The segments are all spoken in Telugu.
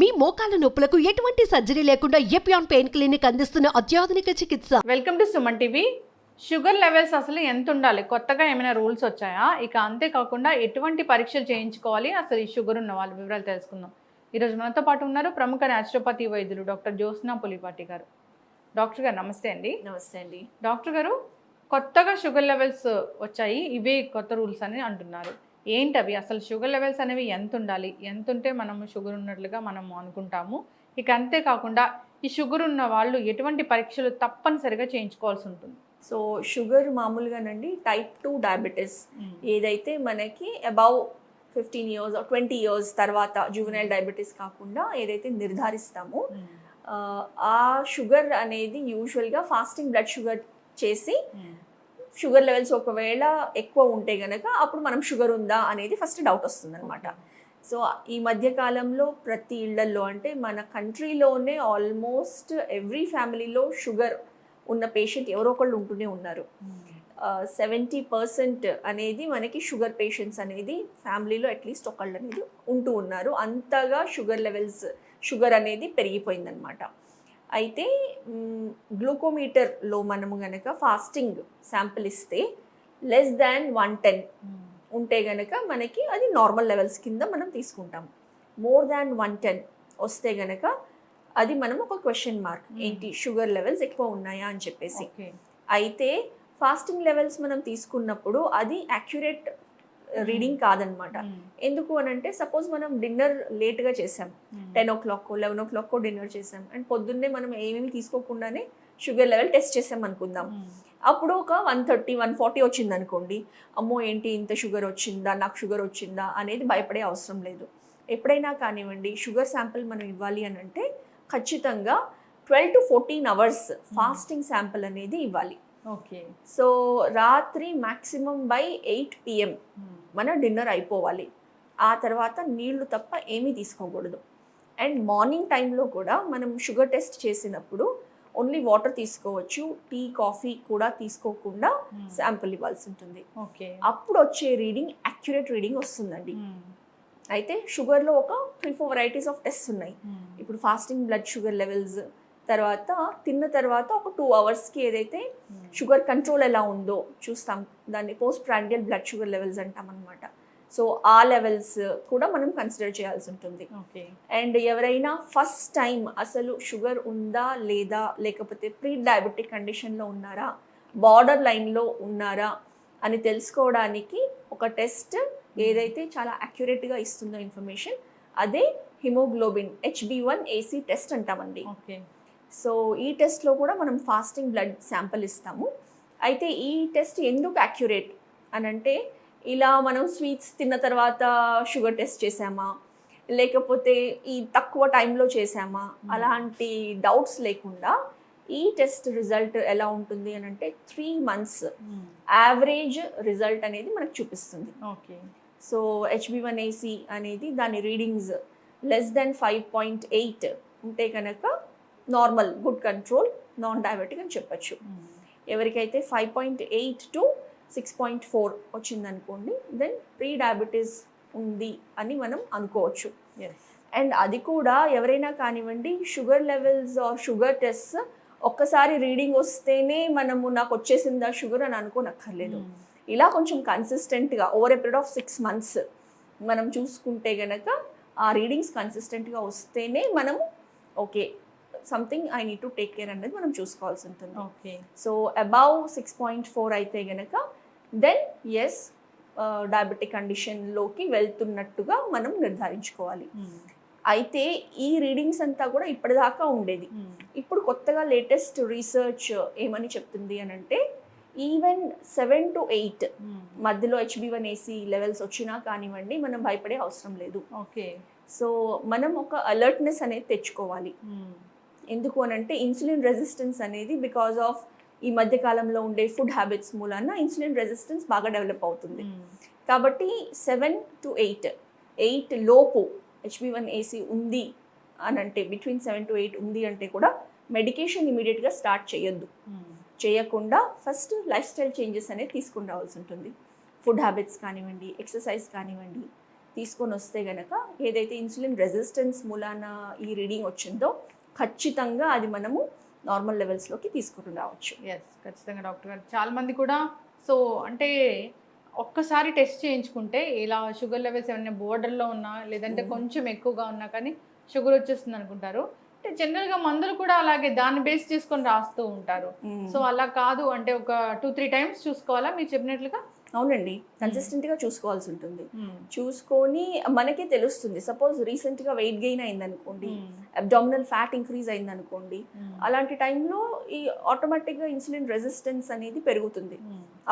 మీ మోకాల నొప్పులకు ఎటువంటి సర్జరీ లేకుండా ఎపియాన్ పెయిన్ క్లినిక్ అందిస్తున్న అత్యాధునిక చికిత్స. Welcome to Suman TV. Sugar levels అసలు ఎంత ఉండాలి? కొత్తగా ఏమైనా రూల్స్ వచ్చాయా? ఇక అంతేకాకుండా ఎటువంటి పరీక్షలు చేయించుకోవాలి? అసలు ఈ షుగర్ ఉన్న వాళ్ళ వివరాలు తెలుసుకుందాం. ఈరోజు మనతో పాటు ఉన్నారు ప్రముఖ న్యాచురోపతి వైద్యులు డాక్టర్ జ్యోత్స్నా పులిపాటి గారు. డాక్టర్ గారు నమస్తే అండి. నమస్తే అండి. డాక్టర్ గారు, కొత్తగా షుగర్ లెవెల్స్ వచ్చాయి, ఇవే కొత్త రూల్స్ అని అంటున్నారు. ఏంటి అవి? అసలు షుగర్ లెవెల్స్ అనేవి ఎంత ఉండాలి? ఎంత ఉంటే మనము షుగర్ ఉన్నట్లుగా మనము అనుకుంటాము? ఇక అంతేకాకుండా ఈ షుగర్ ఉన్న వాళ్ళు ఎటువంటి పరీక్షలు తప్పనిసరిగా చేయించుకోవాల్సి ఉంటుంది? సో షుగర్ మామూలుగానండి టైప్ 2 డయాబెటీస్ ఏదైతే మనకి అబౌవ్ 15 ఇయర్స్ 20 ఇయర్స్ తర్వాత జువెనైల్ డయాబెటీస్ కాకుండా ఏదైతే నిర్ధారిస్తామో ఆ షుగర్ అనేది యూజువల్గా ఫాస్టింగ్ బ్లడ్ షుగర్ చేసి షుగర్ లెవెల్స్ ఒకవేళ ఎక్కువ ఉంటే గనక అప్పుడు మనం షుగర్ ఉందా అనేది ఫస్ట్ డౌట్ వస్తుంది అనమాట. సో ఈ మధ్య కాలంలో ప్రతి ఇళ్లల్లో అంటే మన కంట్రీలోనే ఆల్మోస్ట్ ఎవ్రీ ఫ్యామిలీలో షుగర్ ఉన్న పేషెంట్ ఎవరో ఒకళ్ళు ఉంటూనే ఉన్నారు. 70% అనేది మనకి షుగర్ పేషెంట్స్ అనేది ఫ్యామిలీలో అట్లీస్ట్ ఒకళ్ళు అనేది ఉంటూ ఉన్నారు. అంతగా షుగర్ అనేది పెరిగిపోయిందనమాట. అయితే గ్లూకోమీటర్లో మనము గనక ఫాస్టింగ్ శాంపిల్ ఇస్తే లెస్ దాన్ 110 ఉంటే గనక మనకి అది నార్మల్ లెవెల్స్ కింద మనం తీసుకుంటాము. మోర్ దాన్ 110 వస్తే గనక అది మనం ఒక క్వశ్చన్ మార్క్, ఏంటి షుగర్ లెవెల్స్ ఎక్కువ ఉన్నాయా అని చెప్పేసి. అయితే ఫాస్టింగ్ లెవెల్స్ మనం తీసుకున్నప్పుడు అది యాక్యురేట్ రీడింగ్ కాదనమాట. ఎందుకు అని అంటే సపోజ్ మనం డిన్నర్ లేట్గా చేసాం, 10 o'clock 11 o'clock డిన్నర్ చేసాం అండ్ పొద్దున్నే మనం ఏమేమి తీసుకోకుండానే షుగర్ లెవెల్ టెస్ట్ చేసాం అనుకుందాం. అప్పుడు ఒక 130 140 వచ్చింది అనుకోండి, అమ్మో ఏంటి ఇంత షుగర్ వచ్చిందా, నాకు షుగర్ వచ్చిందా అనేది భయపడే అవసరం లేదు. ఎప్పుడైనా కానివ్వండి షుగర్ శాంపిల్ మనం ఇవ్వాలి అని అంటే ఖచ్చితంగా 12 to 14 hours ఫాస్టింగ్ శాంపిల్ అనేది ఇవ్వాలి. ఓకే. సో రాత్రి మ్యాక్సిమం బై 8 PM మన డిన్నర్ అయిపోవాలి. ఆ తర్వాత నీళ్లు తప్ప ఏమీ తీసుకోకూడదు. అండ్ మార్నింగ్ టైంలో కూడా మనం షుగర్ టెస్ట్ చేసినప్పుడు ఓన్లీ వాటర్ తీసుకోవచ్చు, టీ కాఫీ కూడా తీసుకోకుండా శాంపిల్ ఇవ్వాల్సి ఉంటుంది. అప్పుడు వచ్చే రీడింగ్ యాక్యురేట్ రీడింగ్ వస్తుందండి. అయితే షుగర్లో ఒక 3-4 వెరైటీస్ ఆఫ్ టెస్ట్ ఉన్నాయి. ఇప్పుడు ఫాస్టింగ్ బ్లడ్ షుగర్ లెవెల్స్, తర్వాత తిన్న తర్వాత ఒక 2 hours ఏదైతే షుగర్ కంట్రోల్ ఎలా ఉందో చూస్తాం, దాన్ని post prandial blood sugar levels అంటాం అనమాట. సో ఆ లెవెల్స్ కూడా మనం కన్సిడర్ చేయాల్సి ఉంటుంది. అండ్ ఎవరైనా ఫస్ట్ టైం అసలు షుగర్ ఉందా లేదా, లేకపోతే ప్రీ డయాబెటిక్ కండిషన్లో ఉన్నారా, బార్డర్ లైన్లో ఉన్నారా అని తెలుసుకోవడానికి ఒక టెస్ట్ ఏదైతే చాలా అక్యురేట్గా ఇస్తుందో ఇన్ఫర్మేషన్, అదే హిమోగ్లోబిన్ HbA1c టెస్ట్ అంటామండి. సో ఈ టెస్ట్లో కూడా మనం ఫాస్టింగ్ బ్లడ్ శాంపిల్ ఇస్తాము. అయితే ఈ టెస్ట్ ఎందుకు యాక్యురేట్ అని అంటే, ఇలా మనం స్వీట్స్ తిన్న తర్వాత షుగర్ టెస్ట్ చేసామా, లేకపోతే ఈ తక్కువ టైంలో చేసామా, అలాంటి డౌట్స్ లేకుండా ఈ టెస్ట్ రిజల్ట్ ఎలా ఉంటుంది అని అంటే 3 months యావరేజ్ రిజల్ట్ అనేది మనకు చూపిస్తుంది. సో HbA1c అనేది దాని రీడింగ్స్ లెస్ దెన్ 5.8 ఉంటే కనుక normal, good control, non diabetic అని చెప్పచ్చు. ఎవరికైతే 5.8 to 6.4 వచ్చిందనుకోండి, దెన్ ప్రీ డయాబెటీస్ ఉంది అని మనం అనుకోవచ్చు. అండ్ అది కూడా ఎవరైనా కానివ్వండి sugar levels or sugar test ఒక్కసారి రీడింగ్ వస్తేనే మనము నాకు వచ్చేసిందా షుగర్ అని అనుకోనక్కర్లేదు. ఇలా కొంచెం కన్సిస్టెంట్గా over a period of 6 months మనం చూసుకుంటే గనక ఆ రీడింగ్స్ కన్సిస్టెంట్గా వస్తేనే మనము okay something I need to take care అనేది మనం చూసుకోవాల్సి ఉంటుంది. సో అబౌవ్ 6.4 అయితే గనక దెన్ ఎస్ డయాబెటిక్ కండిషన్లోకి వెళ్తున్నట్టుగా మనం నిర్ధారించుకోవాలి. అయితే ఈ రీడింగ్స్ అంతా కూడా ఇప్పటిదాకా ఉండేది. ఇప్పుడు కొత్తగా లేటెస్ట్ రీసెర్చ్ ఏమని చెప్తుంది అని అంటే, ఈవెన్ 7 to 8 మధ్యలో HbA1c లెవెల్స్ వచ్చినా కానివ్వండి మనం భయపడే అవసరం లేదు. సో మనం ఒక అలర్ట్నెస్ అనేది తెచ్చుకోవాలి. ఎందుకు అని అంటే ఇన్సులిన్ రెసిస్టెన్స్ అనేది బికాజ్ ఆఫ్ ఈ మధ్య కాలంలో ఉండే ఫుడ్ హ్యాబిట్స్ మూలాన ఇన్సులిన్ రెసిస్టెన్స్ బాగా డెవలప్ అవుతుంది. కాబట్టి 7 to 8 లోపు HbA1c ఉంది అని అంటే, బిట్వీన్ 7 to 8 ఉంది అంటే కూడా మెడికేషన్ ఇమీడియట్గా స్టార్ట్ చేయొద్దు. చేయకుండా ఫస్ట్ లైఫ్ స్టైల్ చేంజెస్ అనేది తీసుకుని రావాల్సి ఉంటుంది. ఫుడ్ హ్యాబిట్స్ కానివ్వండి, ఎక్సర్సైజ్ కానివ్వండి, తీసుకొని వస్తే గనక ఏదైతే ఇన్సులిన్ రెసిస్టెన్స్ మూలాన ఈ రీడింగ్ వచ్చిందో ఖచ్చితంగా అది మనము నార్మల్ లెవెల్స్లోకి తీసుకుని రావచ్చు. ఎస్, ఖచ్చితంగా డాక్టర్ గారు. చాలా మంది కూడా సో అంటే ఒక్కసారి టెస్ట్ చేయించుకుంటే ఇలా షుగర్ లెవెల్స్ ఏమైనా బోర్డర్లో ఉన్నా లేదంటే కొంచెం ఎక్కువగా ఉన్నా కానీ షుగర్ వచ్చేస్తుంది అనుకుంటారు. అంటే జనరల్గా మందులు కూడా అలాగే దాన్ని బేస్ చేసుకొని రాస్తూ ఉంటారు. సో అలా కాదు, అంటే ఒక 2-3 టైమ్స్ చూసుకోవాలా మీరు చెప్పినట్లుగా? అవునండి, కన్సిస్టెంట్గా చూసుకోవాల్సి ఉంటుంది. చూసుకొని మనకే తెలుస్తుంది. సపోజ్ రీసెంట్గా వెయిట్ గెయిన్ అయిందనుకోండి, అబ్డామినల్ ఫ్యాట్ ఇంక్రీజ్ అయిందనుకోండి, అలాంటి టైంలో ఈ ఆటోమేటిక్గా ఇన్సులిన్ రెసిస్టెన్స్ అనేది పెరుగుతుంది.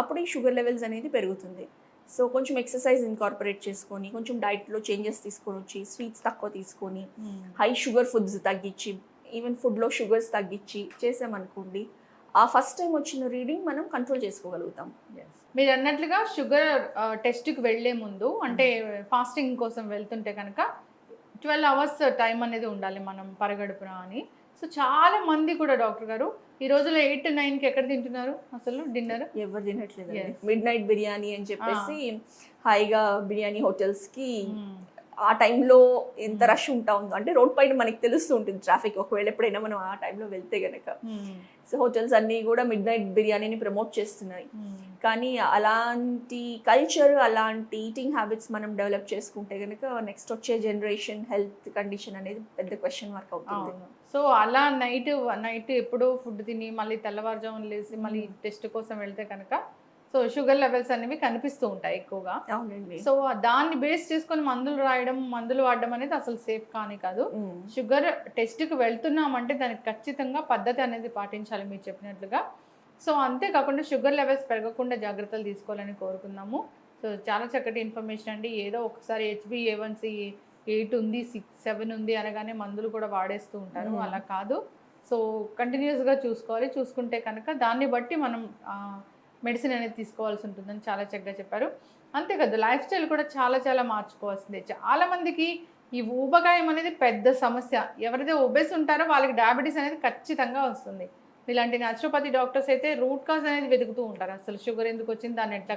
అప్పుడు ఈ షుగర్ లెవెల్స్ అనేది పెరుగుతుంది. సో కొంచెం ఎక్సర్సైజ్ ఇన్కార్పొరేట్ చేసుకొని, కొంచెం డైట్లో చేంజెస్ తీసుకొని వచ్చి, స్వీట్స్ తక్కువ తీసుకొని, హై షుగర్ ఫుడ్స్ తగ్గించి, ఈవెన్ ఫుడ్లో షుగర్స్ తగ్గించి చేసామనుకోండి, ఆ ఫస్ట్ టైం వచ్చిన రీడింగ్ మనం కంట్రోల్ చేసుకోగలుగుతాం. మీరు అన్నట్లుగా షుగర్ టెస్ట్కి వెళ్ళే ముందు అంటే ఫాస్టింగ్ కోసం వెళ్తుంటే కనుక 12 అవర్స్ టైం అనేది ఉండాలి మనం పరగడుపున అని. సో చాలా మంది కూడా డాక్టర్ గారు ఈ రోజులో 8-9కి ఎక్కడ తింటున్నారు అసలు డిన్నర్? ఎవరు తినట్లేదు. మిడ్ నైట్ బిర్యానీ అని చెప్పేసి హాయిగా బిర్యానీ హోటల్స్కి ఆ టైంలో ఎంత రష్ ఉంటా ఉందో, అంటే రోడ్ పైన మనకి తెలుస్తూ ఉంటుంది ట్రాఫిక్, ఒకవేళ ఎప్పుడైనా మనం ఆ టైంలో వెళ్తే గనక. సో హోటల్స్ అన్నీ కూడా మిడ్ నైట్ బిర్యానీని ప్రమోట్ చేస్తున్నాయి. కానీ అలాంటి కల్చర్, అలాంటి ఈటింగ్ హ్యాబిట్స్ మనం డెవలప్ చేసుకుంటే కనుక నెక్స్ట్ వచ్చే జనరేషన్ హెల్త్ కండిషన్ అనేది పెద్ద క్వశ్చన్ మార్క్ అవుతుంది. సో అలా నైట్ ఎప్పుడో ఫుడ్ తిని మళ్ళీ తెల్లవారుజామున లేసి మళ్ళీ టెస్ట్ కోసం వెళ్తే కనుక సో షుగర్ లెవెల్స్ అనేవి కనిపిస్తూ ఉంటాయి ఎక్కువగా. అవునండి. సో దాన్ని బేస్ చేసుకొని మందులు వాడడం అనేది అసలు సేఫ్ కానీ కాదు. షుగర్ టెస్ట్కి వెళ్తున్నామంటే దానికి ఖచ్చితంగా పద్ధతి అనేది పాటించాలి మీరు చెప్పినట్లుగా. సో అంతేకాకుండా షుగర్ లెవెల్స్ పెరగకుండా జాగ్రత్తలు తీసుకోవాలని కోరుకుందాము. సో చాలా చక్కటి ఇన్ఫర్మేషన్ అండి. ఏదో ఒకసారి HbA1c 8 ఉంది, 6, 7 ఉంది అనగానే మందులు కూడా వాడేస్తూ ఉంటారు. అలా కాదు. సో కంటిన్యూస్గా చూసుకోవాలి. చూసుకుంటే కనుక దాన్ని బట్టి మనం మెడిసిన్ అనేది తీసుకోవాల్సి ఉంటుందని చాలా చక్కగా చెప్పారు. అంతేకాదు లైఫ్ స్టైల్ కూడా చాలా మార్చుకోవాల్సిందే. చాలామందికి ఈ ఊబకాయం అనేది పెద్ద సమస్య. ఎవరైతే ఒబేస్ ఉంటారో వాళ్ళకి డయాబెటీస్ అనేది ఖచ్చితంగా వస్తుంది. ఇలాంటి న్యాచురోపతి డాక్టర్స్ అయితే రూట్ కాజ్ అనేది వెతుకుతూ ఉంటారు. అసలు షుగర్ ఎందుకు వచ్చింది, దాన్ని ఎట్లా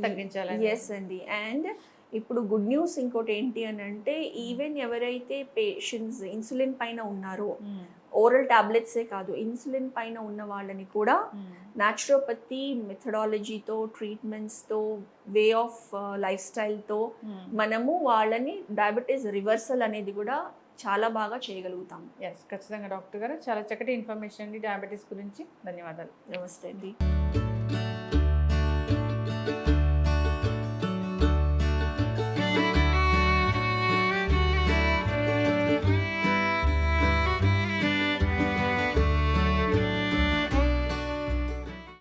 తగ్గించాలి. ఎస్ అండి. అండ్ ఇప్పుడు గుడ్ న్యూస్ ఇంకోటి ఏంటి అని అంటే, ఈవెన్ ఎవరైతే పేషెంట్స్ ఇన్సులిన్ పైన ఉన్నారో, ఓరల్ టాబ్లెట్సే కాదు ఇన్సులిన్ పైన ఉన్న వాళ్ళని కూడా న్యాచురోపతి మెథడాలజీతో, ట్రీట్మెంట్స్తో, వే ఆఫ్ లైఫ్ స్టైల్తో మనము వాళ్ళని డయాబెటీస్ రివర్సల్ అనేది కూడా చాలా బాగా చేయగలుగుతాం. ఎస్, ఖచ్చితంగా డాక్టర్ గారు చాలా చక్కటి ఇన్ఫర్మేషన్ అండి డయాబెటీస్ గురించి. ధన్యవాదాలు. నమస్తే అండి.